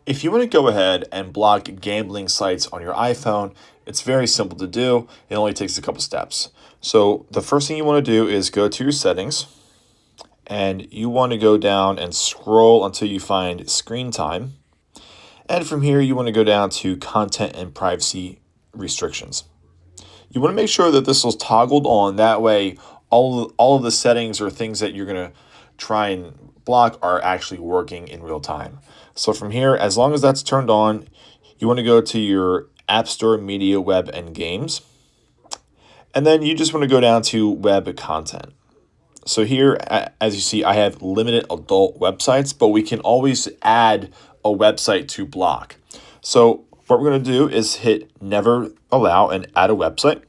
If you want to go ahead and block gambling sites on your iPhone, it's very simple to do. It only takes a couple steps. So the first thing you want to do is go to your settings, and you want to go down and scroll until you find screen time. And from here, you want to go down to content and privacy restrictions. You want to make sure that this is toggled on. That way, all of the settings or things that you're going to try and block are actually working in real time. So from here, as long as that's turned on, you want to go to your App Store, Media, Web, and Games. And then you just want to go down to Web Content. So here, as you see, I have limited adult websites, but we can always add a website to block. So what we're going to do is hit Never Allow and add a website.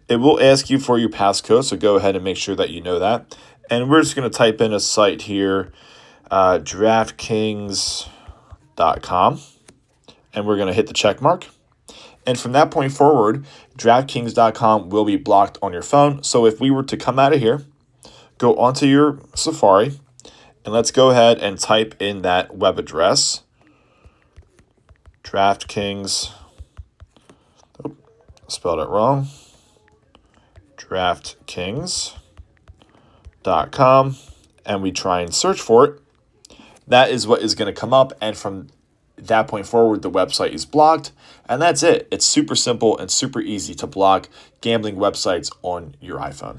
It will ask you for your passcode, so go ahead and make sure that you know that. And we're just going to type in a site here, DraftKings.com, and we're going to hit the check mark. And from that point forward, DraftKings.com will be blocked on your phone. So if we were to come out of here, go onto your Safari, and let's go ahead and type in that web address, DraftKings, spelled it wrong, DraftKings.com, and we try and search for it. That is what is going to come up, and from that point forward, the website is blocked, and that's it. It's super simple and super easy to block gambling websites on your iPhone.